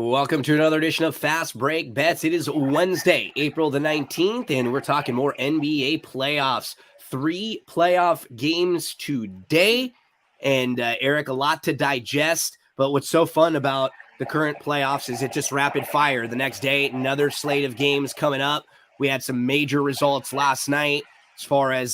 Welcome to another edition of Fast Break Bets. It is Wednesday, April the 19th, and we're talking more NBA playoffs. 3 playoff games today, and Erik, a lot to digest. But what's so fun about the current playoffs is it just rapid fire. The next day, another slate of games coming up. We had some major results last night as far as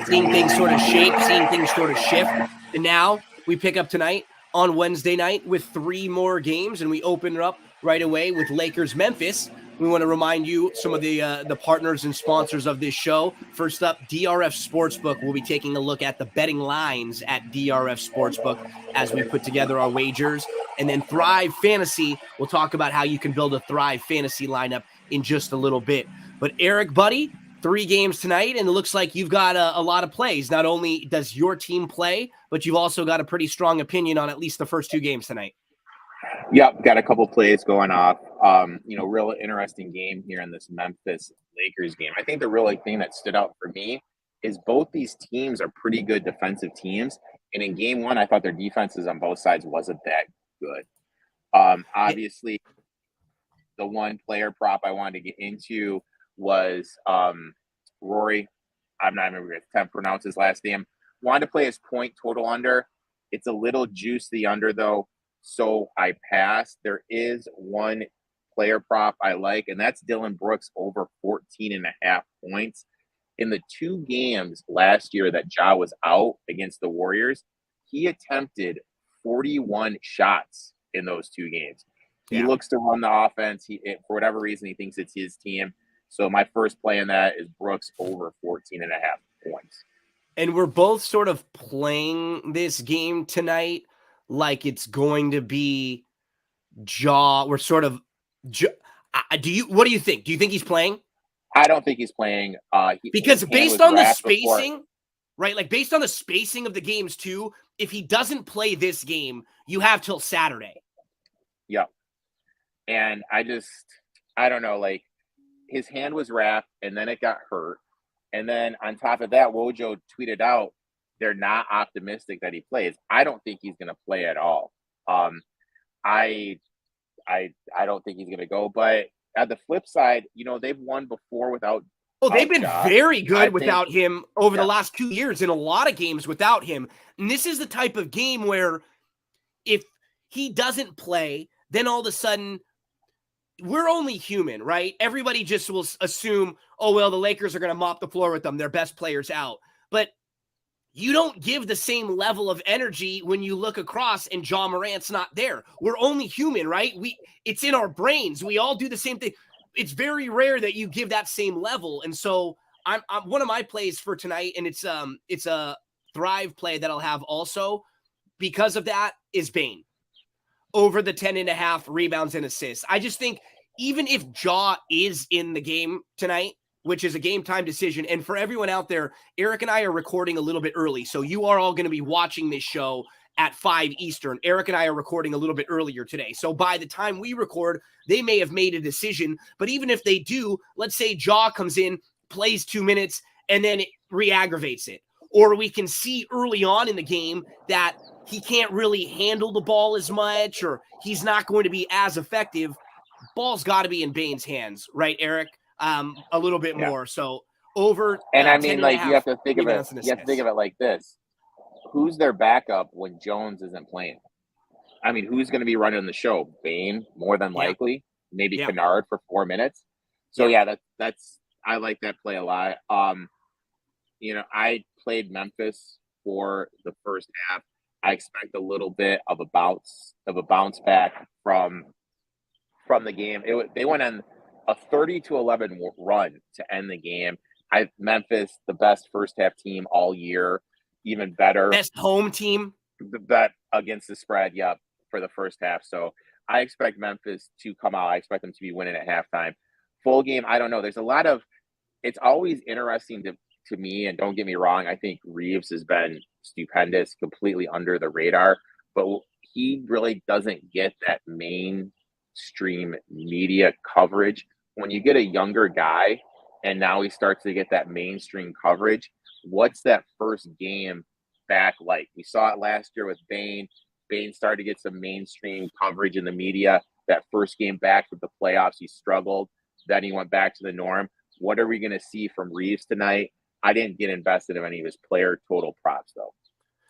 seeing things sort of shape, seeing things sort of shift. And now we pick up tonight on Wednesday night with 3 more games, and we open it up right away with Lakers-Memphis. We want to remind you some of the partners and sponsors of this show. First up, DRF Sportsbook. We'll be taking a look at the betting lines at DRF Sportsbook as we put together our wagers. And then Thrive Fantasy, we'll talk about how you can build a Thrive Fantasy lineup in just a little bit. But Erik, buddy, 3 games tonight, and it looks like you've got a lot of plays. Not only does your team play, but you've also got a pretty strong opinion on at least the first 2 games tonight. Yep, got a couple plays going off. Real interesting game here in this Memphis Lakers game. I think the really thing that stood out for me is both these teams are pretty good defensive teams. And in game 1, I thought their defenses on both sides wasn't that good. Obviously, the one player prop I wanted to get into was Rory. I'm not even going to pronounce his last name. Wanted to play his point total under. It's a little juice the under, though, so I passed. There is one player prop I like, and that's Dylan Brooks over 14.5 points. In the 2 games last year that Ja was out against the Warriors, he attempted 41 shots in those 2 games. He looks to run the offense. For whatever reason, he thinks it's his team. So my first play in that is Brooks over 14.5 points. And we're both sort of playing this game tonight like it's going to be Ja. We're sort of what do you think? Do you think he's playing? I don't think he's playing. Because based on the spacing, right? Like based on the spacing of the games too, if he doesn't play this game, you have till Saturday. Yep. And I don't know, like his hand was wrapped and then it got hurt. And then on top of that, Wojo tweeted out, they're not optimistic that he plays. I don't think he's going to play at all. I don't think he's going to go. But at the flip side, they've won before without. They've been very good without him over the last 2 years in a lot of games without him. And this is the type of game where if he doesn't play, then all of a sudden we're only human, right? Everybody just will assume, oh, well, the Lakers are going to mop the floor with them. Their best players out. But you don't give the same level of energy when you look across and Ja Morant's not there. We're only human, right? It's in our brains. We all do the same thing. It's very rare that you give that same level. And so I'm one of my plays for tonight, and it's a Thrive play that I'll have also because of that is Bane over the 10.5 rebounds and assists. I just think even if Ja is in the game tonight, which is a game time decision, and for everyone out there, Erik and I are recording a little bit early, so you are all going to be watching this show at 5 Eastern. Erik and I are recording a little bit earlier today. So by the time we record, they may have made a decision, but even if they do, let's say Ja comes in, plays 2 minutes, and then it re-aggravates it. Or we can see early on in the game that he can't really handle the ball as much, or he's not going to be as effective. Ball's got to be in Bane's hands, right, Erik? A little bit more. So over. And I mean, like you have to think of it. You have to think of it like this: who's their backup when Jones isn't playing? I mean, who's going to be running the show? Bane, more than likely. Maybe Kennard for 4 minutes. So that's I like that play a lot. I played Memphis for the first half. I expect a little bit of a bounce back from the game. They went on a 30-11 run to end the game. Memphis, the best first half team all year, even better. Best home team. The bet against the spread, for the first half. So I expect Memphis to come out. I expect them to be winning at halftime. Full game, I don't know. There's a lot of – it's always interesting to me, and don't get me wrong, I think Reeves has been stupendous, completely under the radar, but he really doesn't get that mainstream media coverage. When you get a younger guy and now he starts to get that mainstream coverage, what's that first game back like? We saw it last year with Bane. Bane started to get some mainstream coverage in the media. That first game back with the playoffs, he struggled. Then he went back to the norm. What are we going to see from Reeves tonight? I didn't get invested in any of his player total props, though.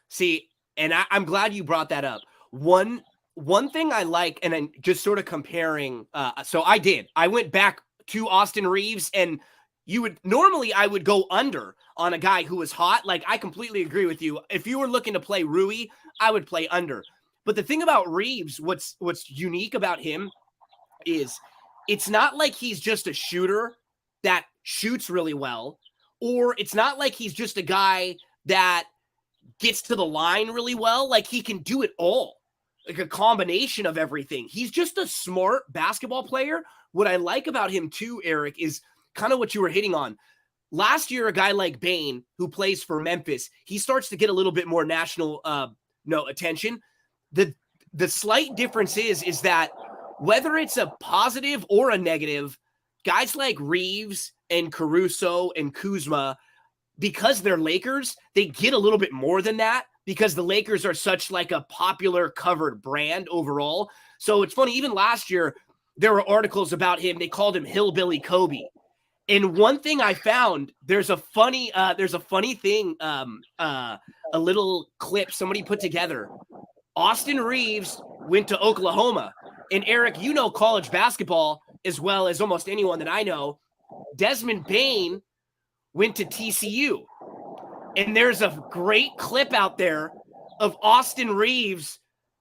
See, and I'm glad you brought that up. One thing I like, and then just sort of comparing, so I went back to Austin Reeves, and I would go under on a guy who was hot. Like, I completely agree with you. If you were looking to play Rui, I would play under. But the thing about Reeves, what's unique about him is it's not like he's just a shooter that shoots really well, or it's not like he's just a guy that gets to the line really well. Like, he can do it all, like a combination of everything. He's just a smart basketball player. What I like about him too, Erik, is kind of what you were hitting on. Last year, a guy like Bane, who plays for Memphis, he starts to get a little bit more national attention. The slight difference is that whether it's a positive or a negative, guys like Reeves and Caruso and Kuzma, because they're Lakers, they get a little bit more than that because the Lakers are such like a popular covered brand overall. So it's funny, even last year, there were articles about him. They called him Hillbilly Kobe. And one thing I found, there's a funny thing, a little clip somebody put together. Austin Reeves went to Oklahoma. And Erik, you know college basketball as well as almost anyone that I know. Desmond Bane went to TCU. And there's a great clip out there of Austin Reeves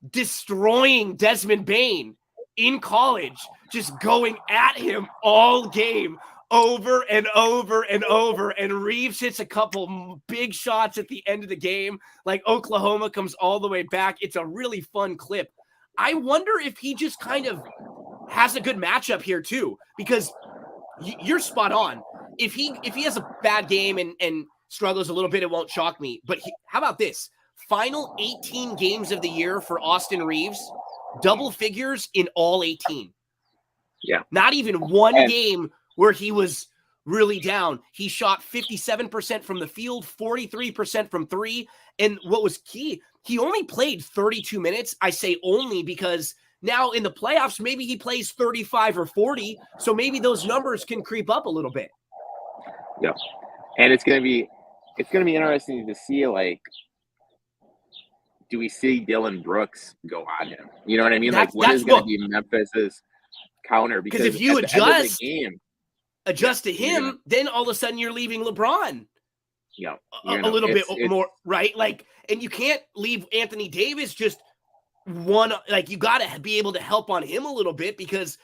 destroying Desmond Bane in college, just going at him all game, over and over and over. And Reeves hits a couple big shots at the end of the game. Like, Oklahoma comes all the way back. It's a really fun clip. I wonder if he just kind of has a good matchup here too, because you're spot on. If he has a bad game and struggles a little bit, it won't shock me. But how about this? Final 18 games of the year for Austin Reeves, double figures in all 18. Yeah. Not even one game where he was really down. He shot 57% from the field, 43% from three. And what was key, he only played 32 minutes. I say only because now in the playoffs, maybe he plays 35 or 40. So maybe those numbers can creep up a little bit. Yeah. And it's going to be interesting to see, like, do we see Dylan Brooks go on him? You know what I mean? Like, what is going to be Memphis's counter? Because if you adjust to him, yeah, then all of a sudden you're leaving LeBron. Yeah, a little bit more, right? Like, and you can't leave Anthony Davis just one. Like, you got to be able to help on him a little bit because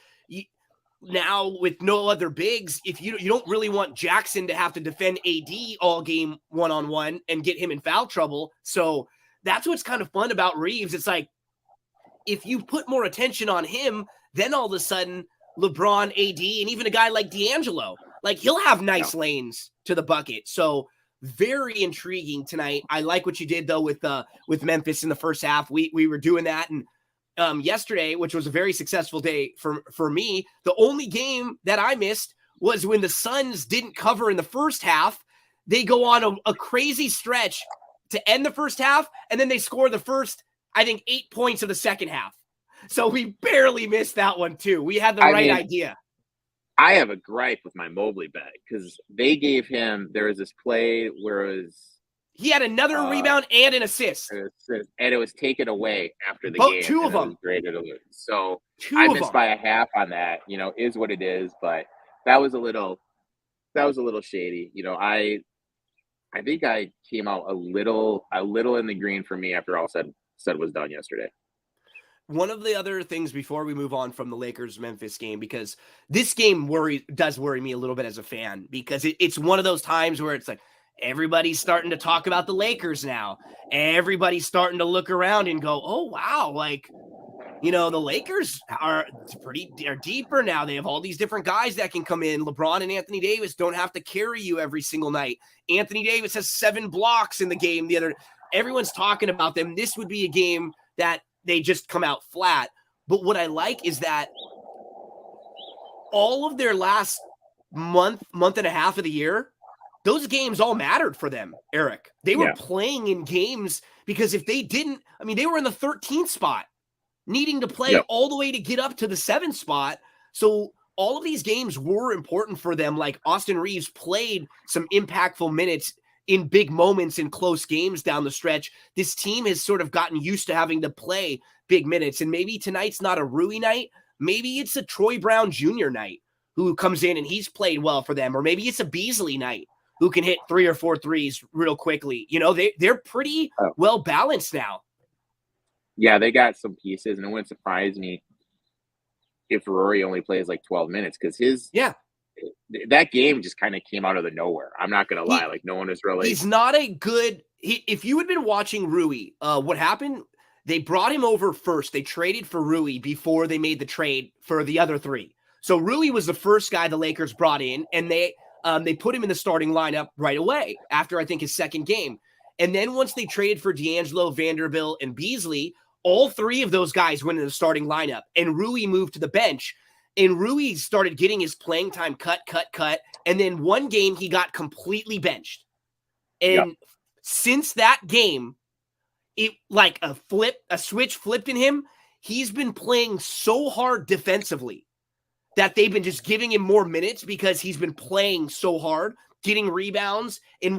now with no other bigs, if you don't really want Jackson to have to defend AD all game one-on-one and get him in foul trouble. So that's what's kind of fun about Reeves. It's like, if you put more attention on him, then all of a sudden LeBron, AD, and even a guy like D'Angelo, like, he'll have nice lanes to the bucket. So very intriguing tonight. I like what you did though with Memphis in the first half. We were doing that, and yesterday, which was a very successful day for me, the only game that I missed was when the Suns didn't cover in the first half. They go on a crazy stretch to end the first half, and then they score the first, I think, 8 points of the second half. So we barely missed that one too. We had the right idea. I have a gripe with my Mobley bet because they gave him, there was this play where he had another rebound and an assist. And it was taken away after the game. Two of them. So I missed by a half on that, is what it is. But that was a little shady. I think I came out a little in the green for me after all said was done yesterday. One of the other things before we move on from the Lakers-Memphis game, because this game does worry me a little bit as a fan, because it's one of those times where it's like everybody's starting to talk about the Lakers now. Everybody's starting to look around and go, oh, wow, like, the Lakers are deeper now. They have all these different guys that can come in. LeBron and Anthony Davis don't have to carry you every single night. Anthony Davis has 7 blocks in the game. Everyone's talking about them. This would be a game that they just come out flat. But what I like is that all of their last month and a half of the year, those games all mattered for them, Erik. They were Yeah. playing in games because if they didn't, I mean, they were in the 13th spot, needing to play Yep. all the way to get up to the 7th spot. So all of these games were important for them. Like Austin Reeves played some impactful minutes in big moments in close games down the stretch. This team has sort of gotten used to having to play big minutes. And maybe tonight's not a Rui night. Maybe it's a Troy Brown Jr. night who comes in and he's played well for them. Or maybe it's a Beasley night who can hit 3 or 4 threes real quickly. You know, they're pretty well balanced now. Yeah, they got some pieces, and it wouldn't surprise me if Rory only plays like 12 minutes because that game just kind of came out of the nowhere. I'm not going to lie. Like, no one is really. He's not a good. If you had been watching Rui, what happened? They brought him over first. They traded for Rui before they made the trade for the other 3. So Rui was the first guy the Lakers brought in, and they put him in the starting lineup right away after, I think, his second game. And then once they traded for D'Angelo, Vanderbilt, and Beasley, all 3 of those guys went in the starting lineup, and Rui moved to the bench. And Rui started getting his playing time cut. And then one game he got completely benched. And since that game, it like a switch flipped in him. He's been playing so hard defensively that they've been just giving him more minutes because he's been playing so hard, getting rebounds. And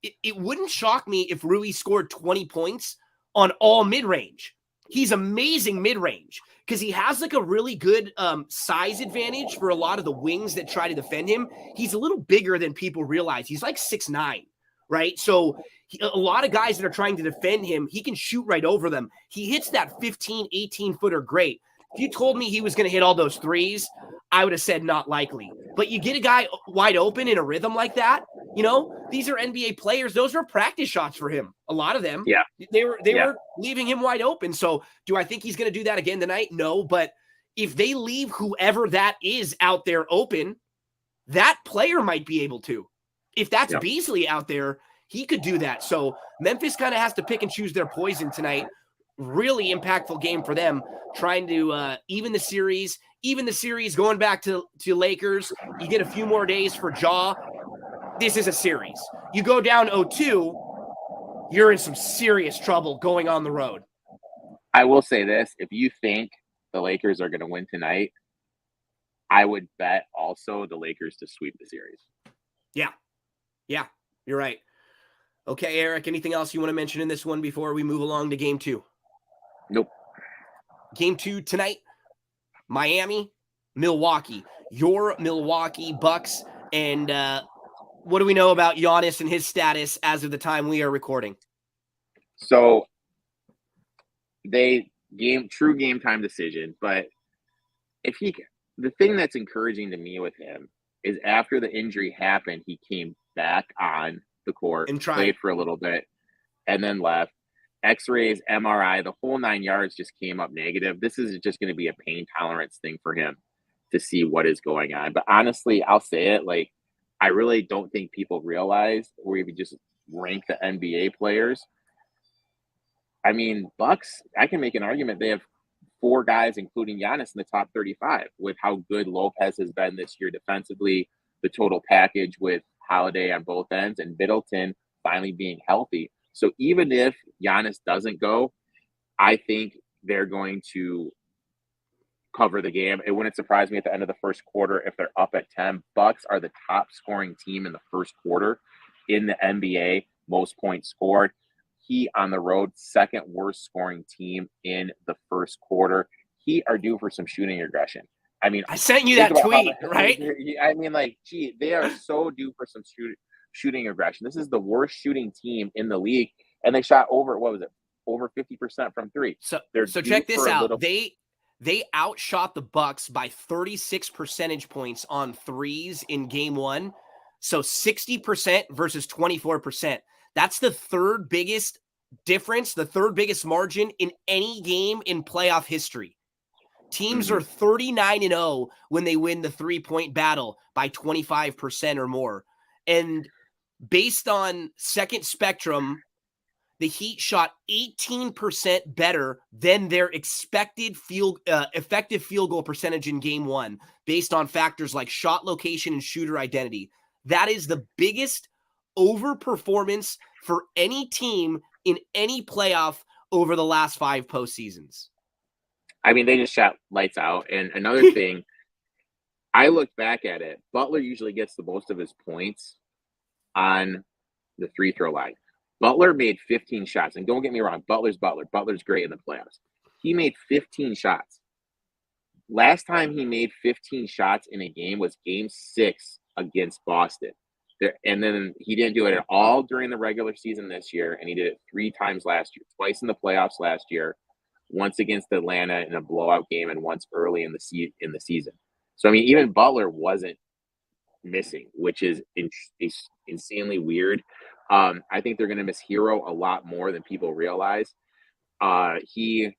it wouldn't shock me if Rui scored 20 points on all mid-range. He's amazing mid-range because he has like a really good size advantage for a lot of the wings that try to defend him. He's a little bigger than people realize. He's like 6'9", right? So a lot of guys that are trying to defend him, he can shoot right over them. He hits that 15, 18-footer great. If you told me he was going to hit all those threes, I would have said not likely. But you get a guy wide open in a rhythm like that, you know, these are NBA players. Those were practice shots for him. A lot of them. Yeah. They were leaving him wide open. So do I think he's going to do that again tonight? No. But if they leave whoever that is out there open, that player might be able to. If that's Beasley out there, he could do that. So Memphis kind of has to pick and choose their poison tonight. Really impactful game for them, trying to even the series going back to Lakers. You get a few more days for Ja. This is a series. You go down 0-2, you're in some serious trouble going on the road. I will say this. If you think the Lakers are going to win tonight, I would bet also the Lakers to sweep the series. Yeah, you're right. Okay, Erik, anything else you want to mention in this one before we move along to game 2? Nope. Game 2 tonight, Miami, Milwaukee. Your Milwaukee Bucks. And what do we know about Giannis and his status as of the time we are recording? So true game time decision. But the thing that's encouraging to me with him is after the injury happened, he came back on the court and played for a little bit and then left. X-rays, MRI, the whole 9 yards just came up negative. This is just going to be a pain tolerance thing for him to see what is going on. But honestly, I'll say it, like, I really don't think people realize, or even just rank the NBA players. I mean, Bucks, I can make an argument they have 4 guys, including Giannis, in the top 35 with how good Lopez has been this year defensively, the total package with Holiday on both ends, and Middleton finally being healthy. So even if Giannis doesn't go, I think they're going to cover the game. It wouldn't surprise me at the end of the first quarter if they're up at 10. Bucks are the top scoring team in the first quarter in the NBA, most points scored. Heat on the road, second worst scoring team in the first quarter. Heat are due for some shooting aggression. I mean, I sent you that tweet, right? I mean, like, gee, they are so due for some shooting aggression. This is the worst shooting team in the league, and they shot over 50% from 3. So check this out. They outshot the Bucks by 36 percentage points on threes in game 1. So 60% versus 24%. That's the third biggest difference, the third biggest margin in any game in playoff history. Teams are 39-0 when they win the 3-point battle by 25% or more. And based on Second Spectrum, the Heat shot 18% better than their expected effective field goal percentage in game 1, based on factors like shot location and shooter identity. that is the biggest overperformance for any team in any playoff over the last 5 postseasons. I mean, they just shot lights out. And another thing, I looked back at it. Butler usually gets the most of his points on the free throw line. Butler made 15 shots. And don't get me wrong, Butler's Butler. Butler's great in the playoffs. He made 15 shots. Last time he made 15 shots in a game was game 6 against Boston. And then he didn't do it at all during the regular season this year, and he did it 3 times last year, twice in the playoffs last year, once against Atlanta in a blowout game, and once early in the season. So, I mean, even Butler wasn't missing, which is insanely weird. I think they're going to miss Hero a lot more than people realize. He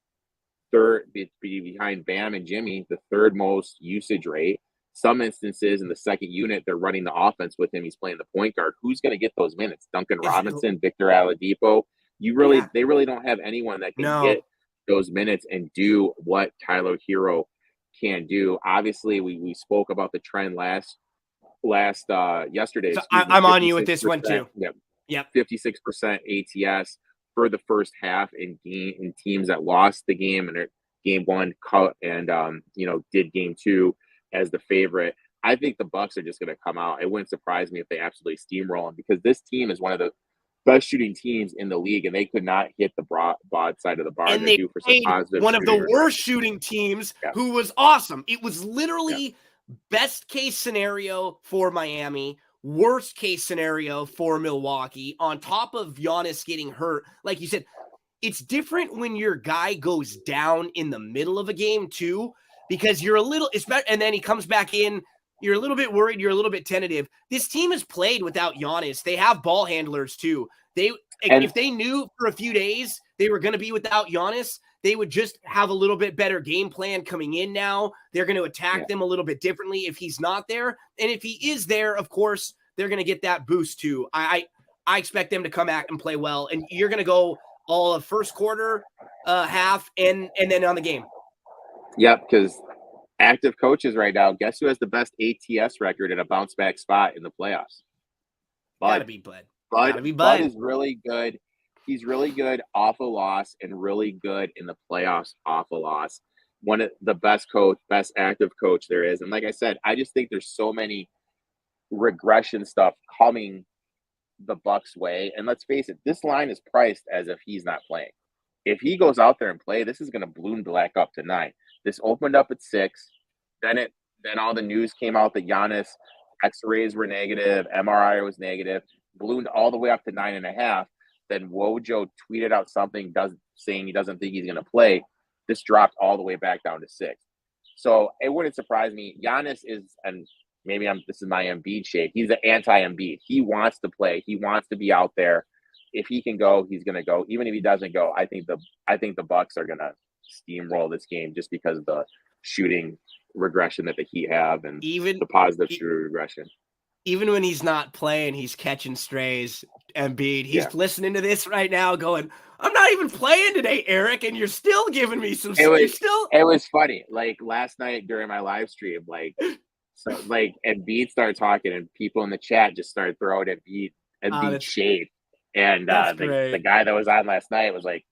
third behind Bam and Jimmy, the third most usage rate. Some instances in the second unit, they're running the offense with him. He's playing the point guard. Who's going to get those minutes? Duncan Robinson, Victor Oladipo. They really don't have anyone that can get those minutes and do what Tyler Hero can do. Obviously, we spoke about the trend yesterday. So I'm on you with this one too. Yep. 56% ATS for the first half in teams that lost the game and game 1 and did game 2 as the favorite. I think the Bucks are just going to come out. It wouldn't surprise me if they absolutely steamroll them, because this team is one of the best shooting teams in the league, and they could not hit the broad side of the bar. And they played one of the worst shooting teams who was awesome. It was literally best case scenario for Miami, worst case scenario for Milwaukee, on top of Giannis getting hurt. Like you said, it's different when your guy goes down in the middle of a game too, because you're a little, and then he comes back in, you're a little bit worried, you're a little bit tentative. This team has played without Giannis. They have ball handlers too. If they knew for a few days they were going to be without Giannis, they would just have a little bit better game plan coming in now. They're going to attack them a little bit differently if he's not there. And if he is there, of course, they're going to get that boost too. I expect them to come back and play well. And you're going to go all of first quarter, half, and then on the game. Yep, because active coaches right now, guess who has the best ATS record in a bounce back spot in the playoffs? Gotta be Bud. Bud is really good. He's really good off a loss and really good in the playoffs off a loss. One of the best active coach there is. And like I said, I just think there's so many regression stuff coming the Bucks way. And let's face it, this line is priced as if he's not playing. If he goes out there and play, this is going to balloon back up to 9. This opened up at 6. Then all the news came out that Giannis X-rays were negative, MRI was negative, ballooned all the way up to 9.5. Then Wojo tweeted out something saying he doesn't think he's going to play. This dropped all the way back down to 6. So it wouldn't surprise me. Giannis is, and maybe this is my Embiid shade, he's an anti-Embiid. He wants to play. He wants to be out there. If he can go, he's going to go. Even if he doesn't go, I think the Bucks are going to steamroll this game just because of the shooting regression that the Heat have and the positive shooting regression. Even when he's not playing, he's catching strays. Embiid, he's listening to this right now going, I'm not even playing today, Erik, and you're still giving me some strays. It was funny. Like last night during my live stream, Embiid started talking and people in the chat just started throwing Embiid shade. And the guy that was on last night was like,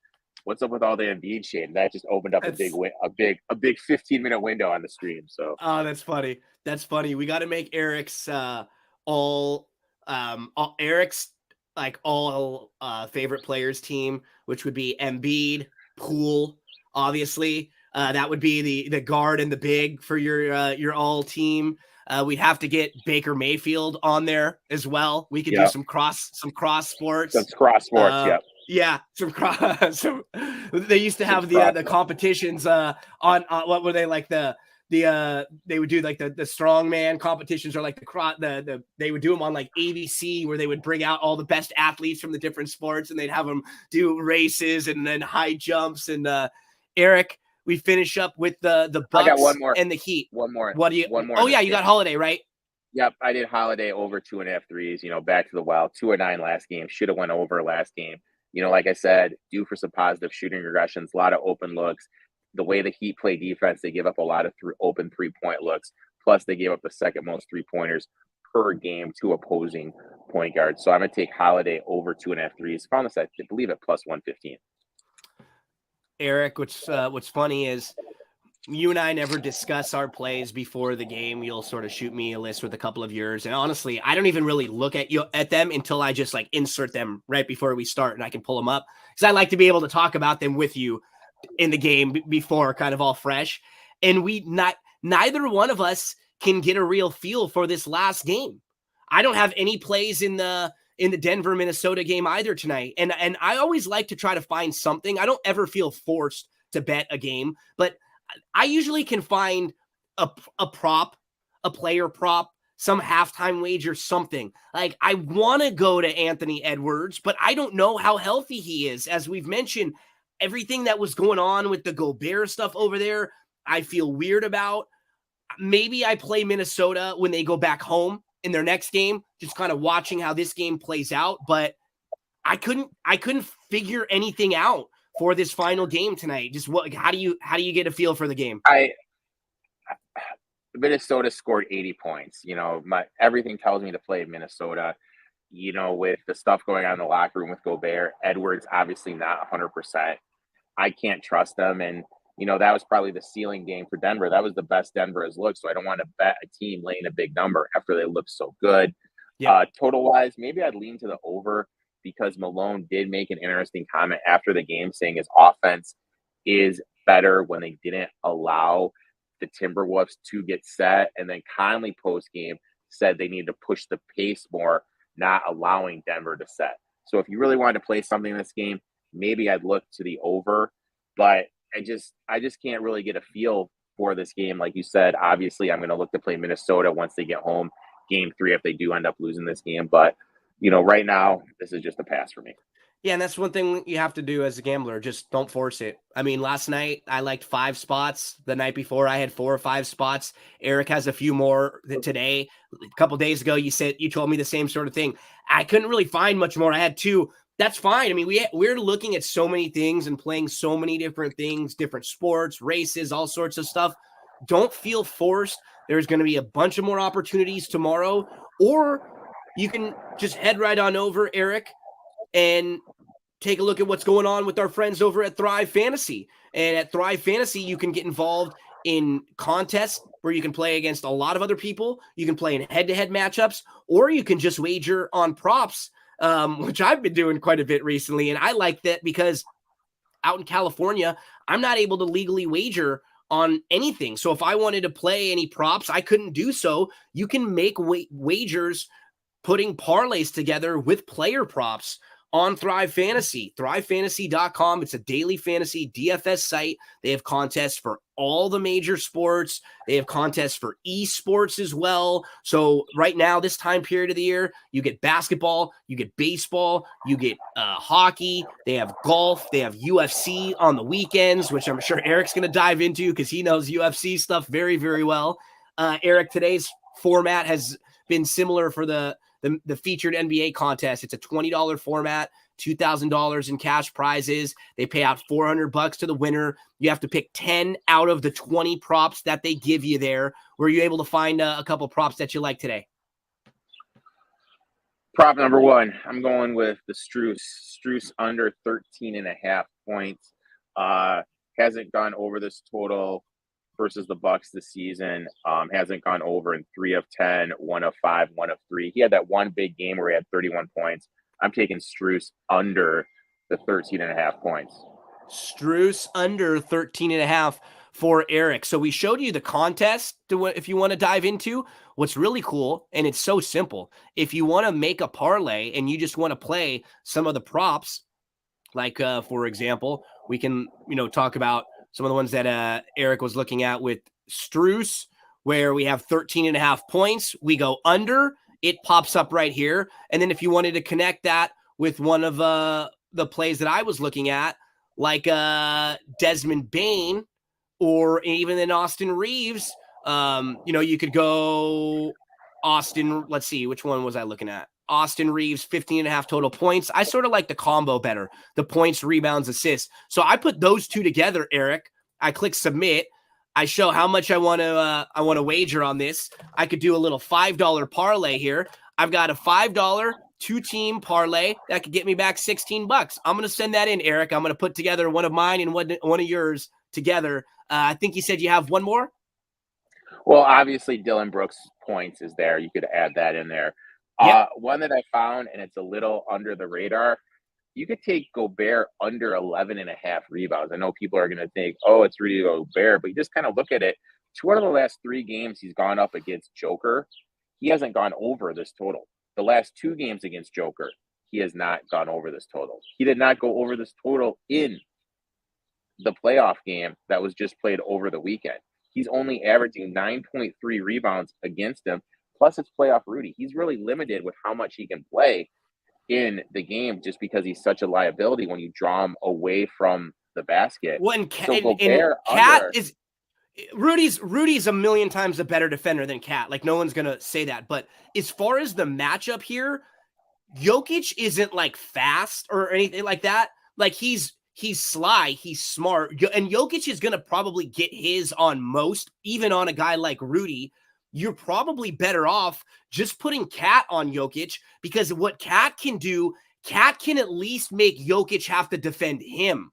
"What's up with all the Embiid shade?" And that just opened up a big 15-minute window on the stream. So, that's funny. That's funny. We got to make Erik's Erik's favorite players team, which would be Embiid, Poole, obviously. That would be the guard and the big for your all team. We'd have to get Baker Mayfield on there as well. We could do some cross sports. Some cross sports, Yeah, they used to have the competitions on what were they like they would do like the strongman competitions, or like they would do them on like ABC, where they would bring out all the best athletes from the different sports and they'd have them do races and then high jumps. And Erik, we finish up with the Bucks and the Heat. One more. Oh yeah, you got Holiday, right? Yep, I did Holiday over 2.5 threes. Back to the wild. 2 of 9 last game. Should have went over last game. Like I said, due for some positive shooting regressions. A lot of open looks. The way the Heat play defense, they give up a lot of open 3-point looks. Plus, they gave up the second most 3-pointers per game to opposing point guards. So I'm going to take Holiday over 2.5 threes. Found this, I believe, at plus 115. Erik, what's funny is you and I never discuss our plays before the game. You'll sort of shoot me a list with a couple of yours. And honestly, I don't even really look at them until I just like insert them right before we start and I can pull them up because I like to be able to talk about them with you in the game before kind of all fresh. And neither one of us can get a real feel for this last game. I don't have any plays in the Denver, Minnesota game either tonight. And I always like to try to find something. I don't ever feel forced to bet a game, but I usually can find a prop, a player prop, some halftime wager, something. Like I want to go to Anthony Edwards, but I don't know how healthy he is. As we've mentioned, everything that was going on with the Gobert stuff over there, I feel weird about. Maybe I play Minnesota when they go back home in their next game, just kind of watching how this game plays out. But I couldn't figure anything out for this final game tonight. Just how do you get a feel for the game? Minnesota scored 80 points. Everything tells me to play Minnesota. With the stuff going on in the locker room with Gobert, Edwards obviously not 100%. I can't trust them, and that was probably the ceiling game for Denver. That was the best Denver has looked. So I don't want to bet a team laying a big number after they look so good. Yeah. Total wise, maybe I'd lean to the over, because Malone did make an interesting comment after the game saying his offense is better when they didn't allow the Timberwolves to get set. And then Conley post-game said they need to push the pace more, not allowing Denver to set. So if you really wanted to play something in this game, maybe I'd look to the over. But I just can't really get a feel for this game. Like you said, obviously I'm going to look to play Minnesota once they get home, game 3, if they do end up losing this game. But right now, this is just a pass for me. Yeah, and that's one thing you have to do as a gambler. Just don't force it. I mean, last night I liked 5 spots. The night before I had 4 or 5 spots. Erik has a few more today. A couple days ago, you told me the same sort of thing. I couldn't really find much more. I had 2. That's fine. I mean, we're looking at so many things and playing so many different things, different sports, races, all sorts of stuff. Don't feel forced. There's going to be a bunch of more opportunities tomorrow, or you can just head right on over, Erik, and take a look at what's going on with our friends over at Thrive Fantasy. And at Thrive Fantasy, you can get involved in contests where you can play against a lot of other people. You can play in head-to-head matchups, or you can just wager on props, which I've been doing quite a bit recently. And I like that because out in California, I'm not able to legally wager on anything. So if I wanted to play any props, I couldn't do so. You can make wagers putting parlays together with player props on Thrive Fantasy, thrivefantasy.com. It's a daily fantasy DFS site. They have contests for all the major sports. They have contests for esports as well. So right now, this time period of the year, you get basketball, you get baseball, you get hockey. They have golf. They have UFC on the weekends, which I'm sure Erik's going to dive into because he knows UFC stuff very, very well. Erik, today's format has been similar for the featured NBA contest. It's a $20 format, $2,000 in cash prizes. They pay out $400 to the winner. You have to pick 10 out of the 20 props that they give you there. Were you able to find a couple props that you like today? Prop number 1, I'm going with the Strus under 13.5 points. Hasn't gone over this total versus the Bucks this season. Hasn't gone over in 3 of 10, 1 of 5, 1 of 3. He had that one big game where he had 31 points. I'm taking Strus under the 13.5 points. Strus under 13.5 for Erik. So we showed you the contest if you want to dive into. What's really cool, and it's so simple, if you want to make a parlay and you just want to play some of the props, like for example, we can talk about some of the ones that Erik was looking at with Strus, where we have 13.5 points. We go under, it pops up right here. And then if you wanted to connect that with one of the plays that I was looking at, like Desmond Bane, or even in Austin Reeves, you could go Austin. Let's see, which one was I looking at? Austin Reeves, 15.5 total points. I sort of like the combo better, the points, rebounds, assists. So I put those two together, Erik. I click submit. I show how much I want to wager on this. I could do a little $5 parlay here. I've got a $5 2-team parlay that could get me back $16. I'm going to send that in, Erik. I'm going to put together one of mine and one of yours together. I think you said you have one more. Well, obviously Dylan Brooks' points is there. You could add that in there. Yep. One that I found, and it's a little under the radar, you could take Gobert under 11.5 rebounds. I know people are going to think, oh, it's Rudy Gobert, but you just kind of look at it. 2 out of the last 3 games he's gone up against Joker, he hasn't gone over this total. The last 2 games against Joker, he has not gone over this total. He did not go over this total in the playoff game that was just played over the weekend. He's only averaging 9.3 rebounds against him. Plus, it's playoff Rudy. He's really limited with how much he can play in the game just because he's such a liability when you draw him away from the basket. When Cat is Rudy's a million times a better defender than Cat. Like, no one's gonna say that. But as far as the matchup here, Jokic isn't like fast or anything like that. Like, he's sly, he's smart, and Jokic is gonna probably get his on most, even on a guy like Rudy. You're probably better off just putting Cat on Jokic, because what Cat can do, Cat can at least make Jokic have to defend him,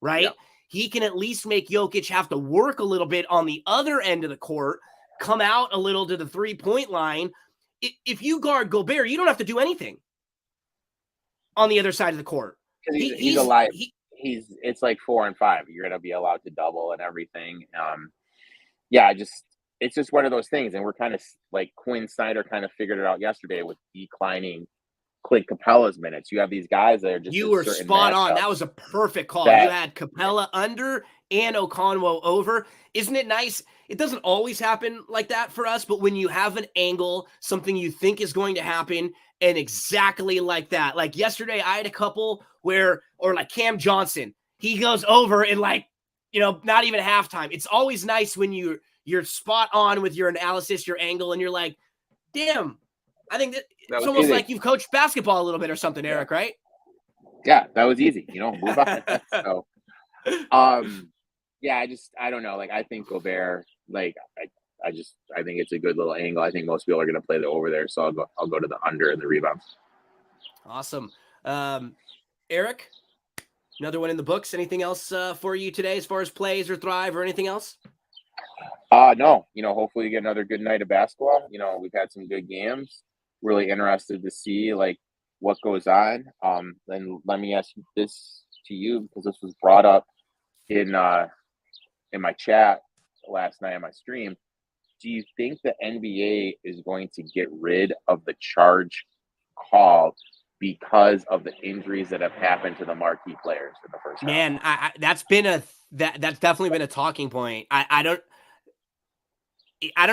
right? Yep. He can at least make Jokic have to work a little bit on the other end of the court, come out a little to the 3-point line. If you guard Gobert, you don't have to do anything on the other side of the court. He's alive. It's like 4 and 5. You're going to be allowed to double and everything. It's just one of those things. And we're kind of like Quinn Snyder kind of figured it out yesterday with declining Clint Capella's minutes. You have these guys that are just, you were spot on. That was a perfect call. You had Capella under and Okonwo over. Isn't it nice? It doesn't always happen like that for us, but when you have an angle, something you think is going to happen, and exactly like that. Like yesterday, I had a couple or like Cam Johnson, he goes over in like, not even halftime. It's always nice when you're spot on with your analysis, your angle, and you're like, damn, I think it's almost easy. Like you've coached basketball a little bit or something, Erik, right? Yeah, that was easy. Move on. So, I don't know. Like, I think Gobert, like, I think it's a good little angle. I think most people are going to play the over there, so I'll go to the under and the rebounds. Awesome. Erik, another one in the books. Anything else for you today as far as plays or thrive or anything else? No. Hopefully you get another good night of basketball. We've had some good games. Really interested to see like what goes on. Then let me ask this to you, because this was brought up in my chat last night on my stream. Do you think the NBA is going to get rid of the charge call because of the injuries that have happened to the marquee players in the first round? Man, that's definitely been a talking point. I don't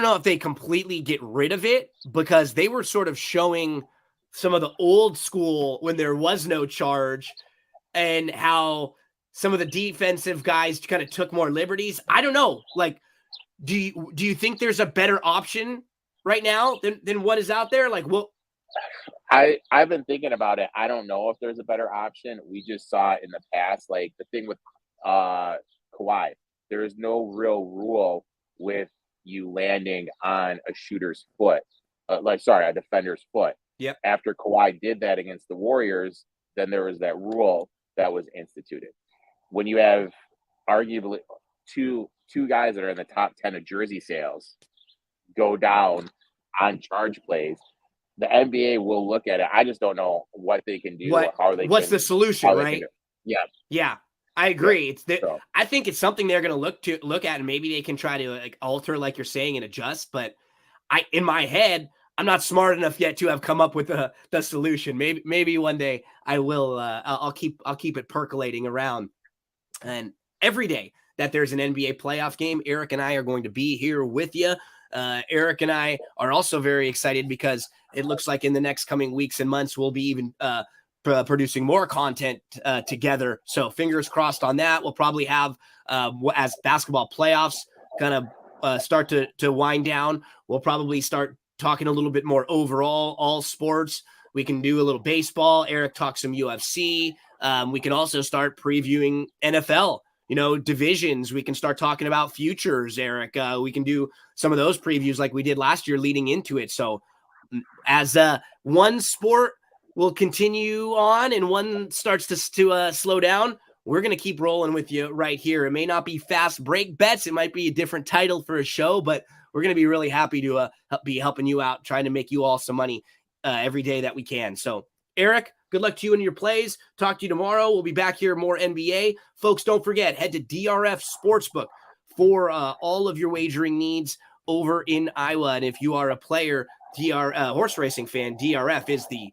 know if they completely get rid of it, because they were sort of showing some of the old school when there was no charge and how some of the defensive guys kind of took more liberties. I don't know. Like, do you think there's a better option right now than what is out there? Like, well, I've been thinking about it. I don't know if there's a better option. We just saw it in the past, like the thing with Kawhi. There is no real rule with you landing on a shooter's foot, a defender's foot. Yep. After Kawhi did that against the Warriors, then there was that rule that was instituted. When you have arguably two guys that are in the top 10 of jersey sales go down on charge plays, the NBA will look at it. I just don't know what they can do. What's the solution, right? Yeah. I agree. I think it's something they're going to look at, and maybe they can try to like alter, like you're saying, and adjust. But in my head, I'm not smart enough yet to have come up with the solution. Maybe one day I will. I'll keep it percolating around. And every day that there's an NBA playoff game, Erik and I are going to be here with you. Erik and I are also very excited because it looks like in the next coming weeks and months we'll be even producing more content together. So fingers crossed on that. We'll probably have, as basketball playoffs kind of start to wind down, we'll probably start talking a little bit more overall, all sports. We can do a little baseball. Erik talks some UFC. We can also start previewing NFL divisions. We can start talking about futures, Erik. We can do some of those previews like we did last year leading into it. So as one sport will continue on and one starts to slow down, we're going to keep rolling with you right here. It may not be fast break bets. It might be a different title for a show, but we're going to be really happy to be helping you out, trying to make you all some money every day that we can. So, Erik, good luck to you in your plays. Talk to you tomorrow. We'll be back here, more NBA. Folks, don't forget, head to DRF Sportsbook for all of your wagering needs over in Iowa. And if you are a player, horse racing fan, DRF is the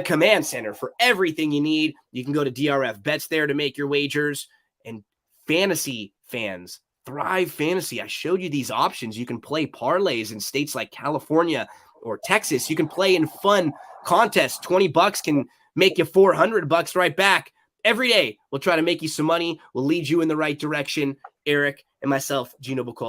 command center for everything you need. You can go to DRF Bets there to make your wagers. And fantasy fans, Thrive Fantasy. I showed you these options. You can play parlays in states like California or Texas. You can play in fun contests. $20 can make you $400 right back. Every day, we'll try to make you some money. We'll lead you in the right direction. Erik and myself, Gino Bucol.